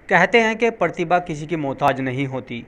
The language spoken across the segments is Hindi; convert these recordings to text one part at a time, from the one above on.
कहते हैं कि प्रतिभा किसी की मोहताज नहीं होती।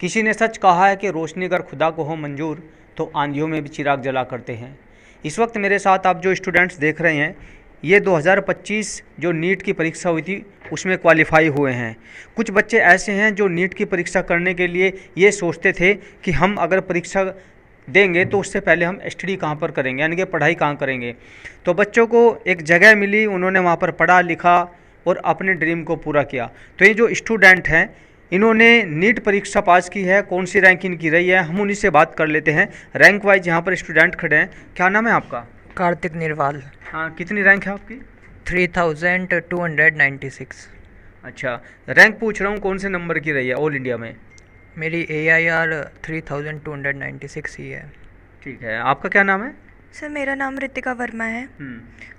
किसी ने सच कहा है कि रोशनी अगर खुदा को हो मंजूर तो आंधियों में भी चिराग जला करते हैं। इस वक्त मेरे साथ आप जो स्टूडेंट्स देख रहे हैं, ये 2025 जो नीट की परीक्षा हुई थी उसमें क्वालिफाई हुए हैं। कुछ बच्चे ऐसे हैं जो नीट की परीक्षा करने के लिए ये सोचते थे कि हम अगर परीक्षा देंगे तो उससे पहले हम स्टडी कहाँ पर करेंगे, यानी कि पढ़ाई कहाँ करेंगे। तो बच्चों को एक जगह मिली, उन्होंने वहाँ पर पढ़ा लिखा और अपने ड्रीम को पूरा किया। तो ये जो स्टूडेंट हैं, इन्होंने नीट परीक्षा पास की है। कौन सी रैंक इनकी रही है, हम उन्हीं से बात कर लेते हैं। रैंक वाइज यहाँ पर स्टूडेंट खड़े हैं। क्या नाम है आपका? कार्तिक निर्वाल। हाँ, कितनी रैंक है आपकी? 3296। अच्छा, रैंक पूछ रहा हूँ कौन से नंबर की रही है ऑल इंडिया में? मेरी AIR 3296 ही है। ठीक है, आपका क्या नाम है? सर मेरा नाम रितिका वर्मा है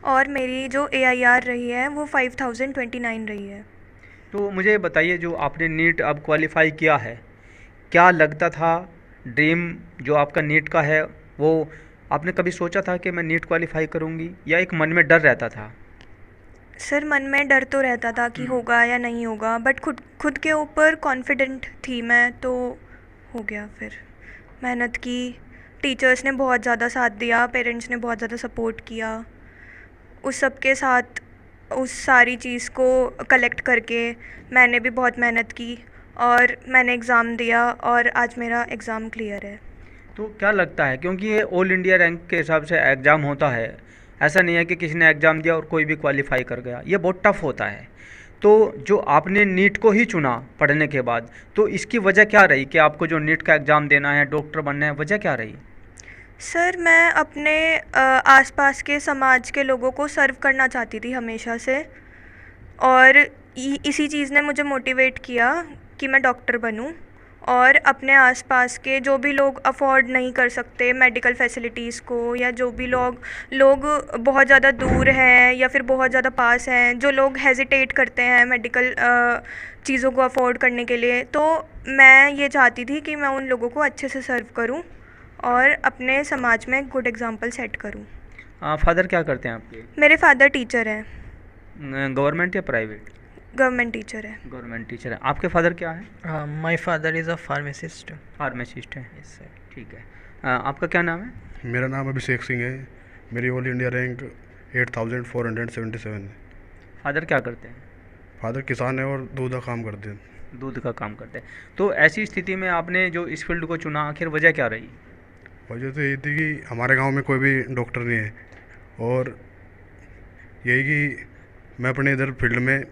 और मेरी जो AIR रही है वो 5029 रही है। तो मुझे बताइए, जो आपने नीट अब क्वालिफाई किया है, क्या लगता था ड्रीम जो आपका नीट का है, वो आपने कभी सोचा था कि मैं नीट क्वालिफाई करूँगी, या एक मन में डर रहता था? सर मन में डर तो रहता था कि होगा या नहीं होगा, बट खुद के ऊपर कॉन्फिडेंट थी मैं, तो हो गया। फिर मेहनत की, टीचर्स ने बहुत ज़्यादा साथ दिया, पेरेंट्स ने बहुत ज़्यादा सपोर्ट किया। उस सब के साथ उस सारी चीज़ को कलेक्ट करके मैंने भी बहुत मेहनत की और मैंने एग्ज़ाम दिया और आज मेरा एग्ज़ाम क्लियर है। तो क्या लगता है, क्योंकि ये ऑल इंडिया रैंक के हिसाब से एग्ज़ाम होता है, ऐसा नहीं है कि किसी ने एग्ज़ाम दिया और कोई भी क्वालिफाई कर गया, ये बहुत टफ होता है। तो जो आपने नीट को ही चुना पढ़ने के बाद, तो इसकी वजह क्या रही कि आपको जो नीट का एग्ज़ाम देना है, डॉक्टर बनना है, वजह क्या रही? सर मैं अपने आसपास के समाज के लोगों को सर्व करना चाहती थी हमेशा से, और इसी चीज़ ने मुझे मोटिवेट किया कि मैं डॉक्टर बनूं और अपने आसपास के जो भी लोग अफोर्ड नहीं कर सकते मेडिकल फैसिलिटीज़ को, या जो भी लोग बहुत ज़्यादा दूर हैं या फिर बहुत ज़्यादा पास हैं, जो लोग हेजिटेट करते हैं मेडिकल चीज़ों को अफोर्ड करने के लिए, तो मैं ये चाहती थी कि मैं उन लोगों को अच्छे से सर्व करूं और अपने समाज में गुड एग्जांपल सेट करूं। फादर क्या करते हैं आपके? मेरे फादर टीचर हैं। गवर्नमेंट या प्राइवेट? गवर्नमेंट टीचर है। गवर्नमेंट टीचर है। आपके फादर क्या है? My father is a pharmacist. Pharmacist है। Yes sir. ठीक है। आपका क्या नाम है? मेरा नाम अभिषेक सिंह है। मेरी ऑल इंडिया रैंक 8477 है। फादर क्या करते हैं? फादर किसान है और दूध का काम करते हैं। दूध का काम करते हैं। तो ऐसी स्थिति में आपने जो इस फील्ड को चुना, आखिर वजह क्या रही? वजह तो यही थी कि हमारे गांव में कोई भी डॉक्टर नहीं है, और यही कि मैं अपने इधर फील्ड में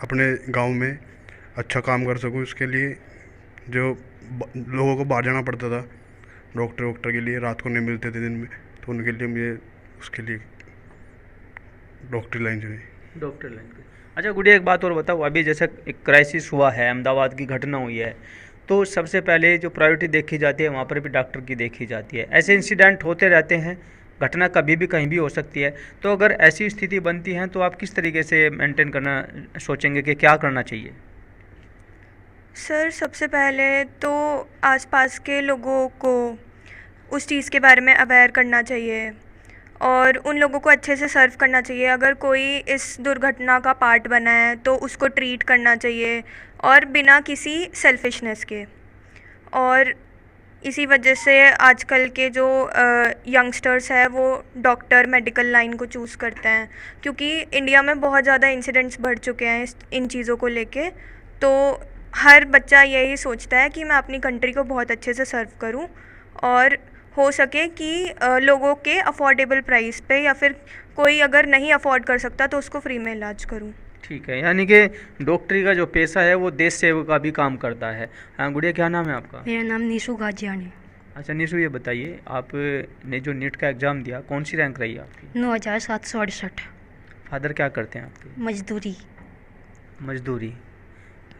अपने गांव में अच्छा काम कर सकूं, इसके लिए जो लोगों को बाहर जाना पड़ता था डॉक्टर के लिए, रात को नहीं मिलते थे दिन में, तो उनके लिए मुझे उसके लिए डॉक्टरी लाइन चुनी। डॉक्टर लाइन पे। अच्छा गुड़िया, एक बात और बताओ, अभी जैसे एक क्राइसिस हुआ है, अहमदाबाद की घटना हुई है, तो सबसे पहले जो प्रायोरिटी देखी जाती है वहाँ पर भी डॉक्टर की देखी जाती है। ऐसे इंसिडेंट होते रहते हैं, घटना कभी भी कहीं भी हो सकती है। तो अगर ऐसी स्थिति बनती है तो आप किस तरीके से मेंटेन करना सोचेंगे कि क्या करना चाहिए? सर सबसे पहले तो आसपास के लोगों को उस चीज़ के बारे में अवेयर करना चाहिए और उन लोगों को अच्छे से सर्व करना चाहिए। अगर कोई इस दुर्घटना का पार्ट बना है तो उसको ट्रीट करना चाहिए, और बिना किसी सेल्फिशनेस के। और इसी वजह से आजकल के जो यंगस्टर्स हैं वो डॉक्टर मेडिकल लाइन को चूज़ करते हैं, क्योंकि इंडिया में बहुत ज़्यादा इंसिडेंट्स बढ़ चुके हैं इन चीज़ों को लेके। तो हर बच्चा यही सोचता है कि मैं अपनी कंट्री को बहुत अच्छे से सर्व करूं और हो सके कि लोगों के अफोर्डेबल प्राइस पे, या फिर कोई अगर नहीं अफोर्ड कर सकता तो उसको फ्री में इलाज करूं। ठीक है, यानी कि डॉक्टरी का जो पेशा है वो देश सेवा का भी काम करता है। हाँ गुड़िया, क्या नाम है आपका? मेरा नाम निशु गाजियानी। अच्छा निशु, ये बताइए, आपने जो नीट का एग्ज़ाम दिया, कौन सी रैंक रही आपकी? 9768। फादर क्या करते हैं आपके? मजदूरी। मजदूरी।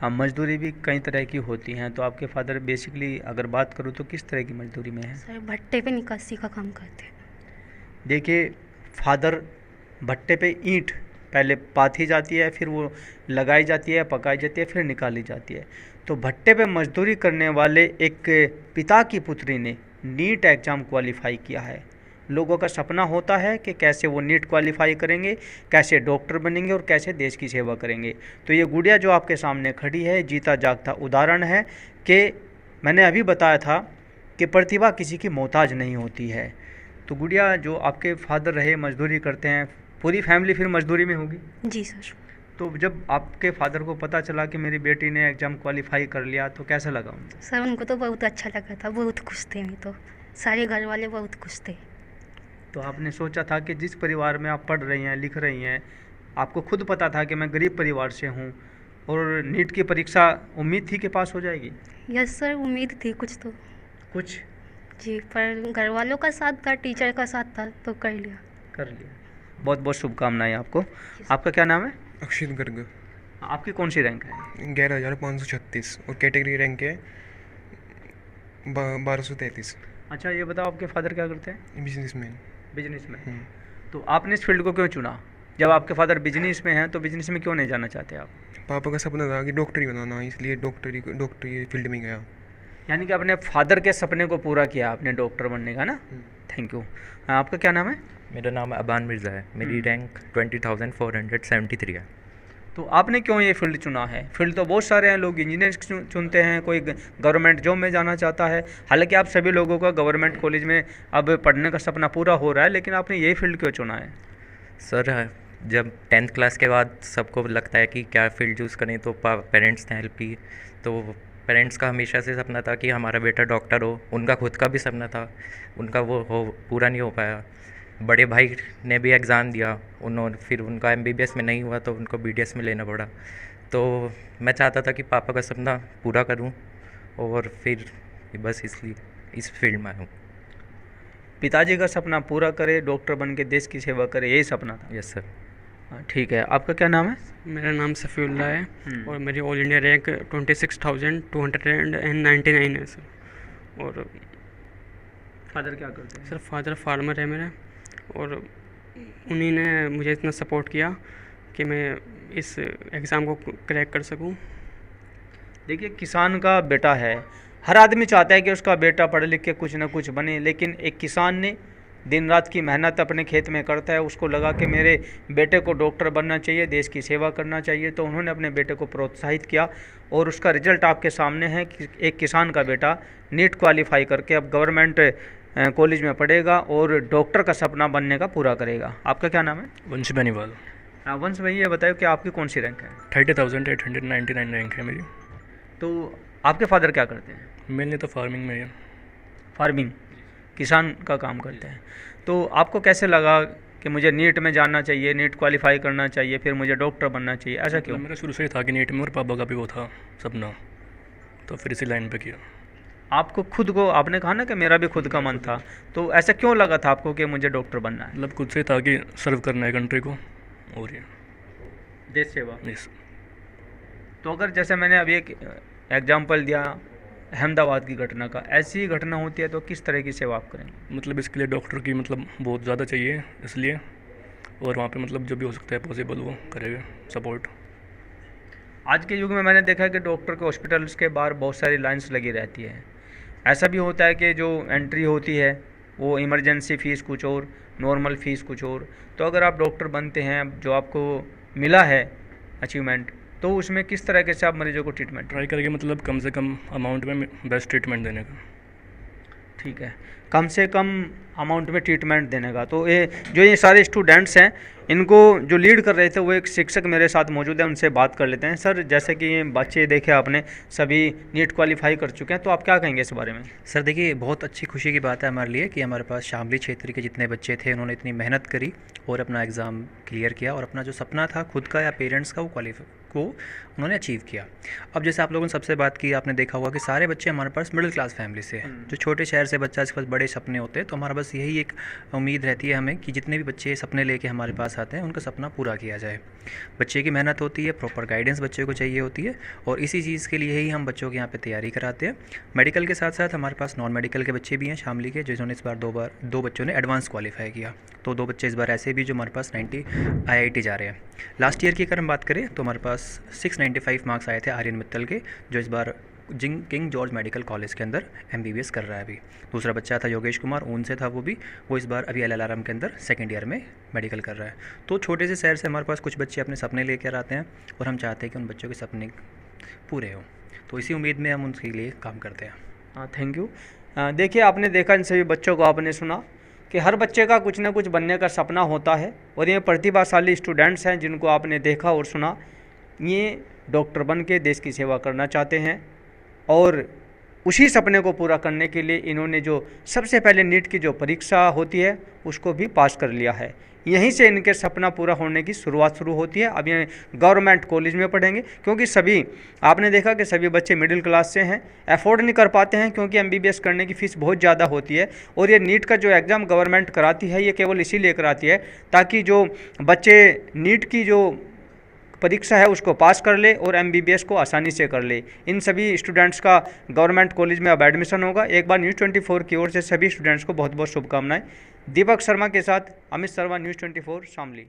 हाँ, मजदूरी भी कई तरह की होती हैं, तो आपके फादर बेसिकली अगर बात करूँ तो किस तरह की मजदूरी में है? सर भट्टे पे निकासी का काम करते हैं। देखिए, फादर भट्टे पे ईंट पहले पाथी जाती है, फिर वो लगाई जाती है, पकाई जाती है, फिर निकाली जाती है। तो भट्टे पे मजदूरी करने वाले एक पिता की पुत्री ने नीट एग्ज़ाम क्वालिफाई किया है। लोगों का सपना होता है कि कैसे वो नीट क्वालिफाई करेंगे, कैसे डॉक्टर बनेंगे और कैसे देश की सेवा करेंगे। तो ये गुड़िया जो आपके सामने खड़ी है जीता जागता उदाहरण है कि मैंने अभी बताया था कि प्रतिभा किसी की मोहताज नहीं होती है। तो गुड़िया, जो आपके फादर रहे मजदूरी करते हैं, पूरी फैमिली फिर मजदूरी में होगी? जी सर। तो जब आपके फादर को पता चला कि मेरी बेटी ने एग्ज़ाम क्वालिफाई कर लिया तो कैसा लगा उनको? सर उनको तो बहुत अच्छा लगा था, बहुत खुश थे। मैं तो सारे घर वाले बहुत खुश थे। तो आपने सोचा था कि जिस परिवार में आप पढ़ रही हैं, लिख रही हैं, आपको खुद पता था कि मैं गरीब परिवार से हूँ और नीट की परीक्षा उम्मीद थी कि पास हो जाएगी? यस सर, उम्मीद थी कुछ तो। कुछ जी, पर घर वालों का साथ था, टीचर का साथ था, तो कर लिया। कर लिया। बहुत बहुत शुभकामनाएं आपको। आपका क्या नाम है? अक्षित गर्ग। आपकी कौन सी रैंक है? 11,536 और कैटेगरी रैंक है 1233। अच्छा, ये बताओ आपके फादर क्या करते हैं? बिजनेसमैन। बिजनेस में। तो आपने इस फील्ड को क्यों चुना? जब आपके फादर बिजनेस में हैं तो बिजनेस में क्यों नहीं जाना चाहते आप? पापा का सपना था कि डॉक्टरी बनाना, इसलिए डॉक्टरी फील्ड में गया। यानी कि अपने फादर के सपने को पूरा किया आपने डॉक्टर बनने का ना? Thank you. आपका क्या नाम है? मेरा नाम अबान मिर्ज़ा है। मेरी रैंक 20,473 है। तो आपने क्यों ये फील्ड चुना है? फील्ड तो बहुत सारे हैं, लोग इंजीनियर चुनते हैं, कोई गवर्नमेंट जॉब में जाना चाहता है। हालांकि आप सभी लोगों का गवर्नमेंट कॉलेज में अब पढ़ने का सपना पूरा हो रहा है, लेकिन आपने ये फील्ड क्यों चुना है? सर, जब 10th क्लास के बाद सबको लगता है कि क्या फील्ड चूज़ करें, तो पेरेंट्स ने हेल्प की। तो पेरेंट्स का हमेशा से सपना था कि हमारा बेटा डॉक्टर हो। उनका खुद का भी सपना था, उनका वो पूरा नहीं हो पाया। बड़े भाई ने भी एग्ज़ाम दिया, उन्होंने फिर उनका MBBS में नहीं हुआ तो उनको BDS में लेना पड़ा। तो मैं चाहता था कि पापा का सपना पूरा करूं और फिर बस इसलिए इस फील्ड में हूँ। पिताजी का सपना पूरा करे, डॉक्टर बन के देश की सेवा करे, यही सपना था? Yes sir. ठीक है। आपका क्या नाम है? मेरा नाम सफ़ीउल्लाह है और मेरी ऑल इंडिया रैंक 26,299 है सर। और फादर क्या करते हैं? सर फादर फार्मर है मेरे, और उन्हीं ने मुझे इतना सपोर्ट किया कि मैं इस एग्ज़ाम को क्रैक कर सकूं। देखिए, किसान का बेटा है, हर आदमी चाहता है कि उसका बेटा पढ़ लिख के कुछ ना कुछ बने, लेकिन एक किसान ने दिन रात की मेहनत अपने खेत में करता है, उसको लगा कि मेरे बेटे को डॉक्टर बनना चाहिए, देश की सेवा करना चाहिए, तो उन्होंने अपने बेटे को प्रोत्साहित किया और उसका रिजल्ट आपके सामने है कि एक किसान का बेटा नीट क्वालिफाई करके अब गवर्नमेंट कॉलेज में पढ़ेगा और डॉक्टर का सपना बनने का पूरा करेगा। आपका क्या नाम है? वंश बेनीवाल। वंश भाई, ये बताओ कि आपकी कौन सी रैंक है? 30,899 रैंक है मेरी। तो आपके फादर क्या करते हैं? मैंने तो फार्मिंग में है। फार्मिंग, किसान का काम करते हैं। तो आपको कैसे लगा कि मुझे नीट में जाना चाहिए, नीट क्वालिफाई करना चाहिए, फिर मुझे डॉक्टर बनना चाहिए, ऐसा क्यों? मेरा शुरू से ही था कि नीट में, और पापा का भी वो था सपना, तो फिर इसी लाइन पे किया। आपको खुद को, आपने कहा ना कि मेरा भी खुद का मन था, तो ऐसा क्यों लगा था आपको कि मुझे डॉक्टर बनना है? मतलब खुद से था कि सर्व करना है कंट्री को, और ये देश सेवा। यस। तो अगर जैसे मैंने अभी एक एग्जाम्पल दिया अहमदाबाद की घटना का, ऐसी ही घटना होती है तो किस तरह की सेवा आप करेंगे? मतलब इसके लिए डॉक्टर की मतलब बहुत ज़्यादा चाहिए इसलिए, और वहाँ पे मतलब जो भी हो सकता है पॉसिबल वो करेगा सपोर्ट। आज के युग में मैंने देखा है कि डॉक्टर के हॉस्पिटल्स के बाहर बहुत सारी लाइंस लगी रहती है। ऐसा भी होता है कि जो एंट्री होती है वो इमरजेंसी फ़ीस कुछ और, नॉर्मल फ़ीस कुछ और। तो अगर आप डॉक्टर बनते हैं, जो आपको मिला है अचीवमेंट, तो उसमें किस तरह के से आप मरीजों को ट्रीटमेंट ट्राई करेंगे, मतलब कम से कम अमाउंट में बेस्ट ट्रीटमेंट देने का। ठीक है, कम से कम अमाउंट में ट्रीटमेंट देने का। तो ये सारे स्टूडेंट्स हैं, इनको जो लीड कर रहे थे वो एक शिक्षक मेरे साथ मौजूद है, उनसे बात कर लेते हैं। सर, जैसे कि ये बच्चे देखे आपने सभी नीट क्वालिफाई कर चुके हैं, तो आप क्या कहेंगे इस बारे में? सर देखिए, बहुत अच्छी खुशी की बात है हमारे लिए कि हमारे पास शामली क्षेत्र के जितने बच्चे थे उन्होंने इतनी मेहनत करी और अपना एग्ज़ाम क्लियर किया और अपना जो सपना था खुद का या पेरेंट्स का वो उन्होंने अचीव किया। अब जैसे आप लोगों ने सबसे बात की, आपने देखा होगा कि सारे बच्चे हमारे पास मिडिल क्लास फैमिली से हैं। जो छोटे शहर से बच्चा जिसके पास बड़े सपने होते हैं, तो हमारा बस यही एक उम्मीद रहती है हमें कि जितने भी बच्चे सपने लेके हमारे पास आते हैं उनका सपना पूरा किया जाए। बच्चे की मेहनत होती है, प्रॉपर गाइडेंस बच्चे को चाहिए होती है, और इसी चीज़ के लिए ही हम बच्चों के यहाँ पे तैयारी कराते हैं। मेडिकल के साथ साथ हमारे पास नॉन मेडिकल के बच्चे भी हैं शामली के, जिन्होंने इस बार दो बच्चों ने एडवांस क्वालिफाई किया। तो 2 बच्चे इस बार ऐसे भी जो हमारे पास 90 IIT जा रहे हैं। लास्ट ईयर की अगर हम बात करें तो हमारे पास 695 मार्क्स आए थे आर्यन मित्तल के, जो इस बार किंग जॉर्ज मेडिकल कॉलेज के अंदर MBBS कर रहा है अभी। दूसरा बच्चा था योगेश कुमार, ऊन से था वो इस बार अभी LLRM के अंदर सेकेंड ईयर में मेडिकल कर रहा है। तो छोटे से शहर से हमारे पास कुछ बच्चे अपने सपने लेकर आते हैं और हम चाहते हैं कि उन बच्चों के सपने पूरे हों, तो इसी उम्मीद में हम उनके लिए काम करते हैं। हाँ, थैंक यू। देखिए, आपने देखा इन सभी बच्चों को, आपने सुना कि हर बच्चे का कुछ ना कुछ बनने का सपना होता है और ये प्रतिभाशाली स्टूडेंट्स हैं जिनको आपने देखा और सुना। ये डॉक्टर बन के देश की सेवा करना चाहते हैं और उसी सपने को पूरा करने के लिए इन्होंने जो सबसे पहले नीट की जो परीक्षा होती है उसको भी पास कर लिया है। यहीं से इनके सपना पूरा होने की शुरुआत शुरू होती है। अब ये गवर्नमेंट कॉलेज में पढ़ेंगे, क्योंकि सभी आपने देखा कि सभी बच्चे मिडिल क्लास से हैं, अफोर्ड नहीं कर पाते हैं क्योंकि MBBS करने की फ़ीस बहुत ज़्यादा होती है। और ये नीट का जो एग्ज़ाम गवर्नमेंट कराती है ये केवल इसीलिए कराती है ताकि जो बच्चे नीट की जो परीक्षा है उसको पास कर ले और MBBS को आसानी से कर ले। इन सभी स्टूडेंट्स का गवर्नमेंट कॉलेज में अब एडमिशन होगा। एक बार न्यूज़ 24 की ओर से सभी स्टूडेंट्स को बहुत बहुत शुभकामनाएं। दीपक शर्मा के साथ अमित शर्मा, न्यूज़ 24 शामली।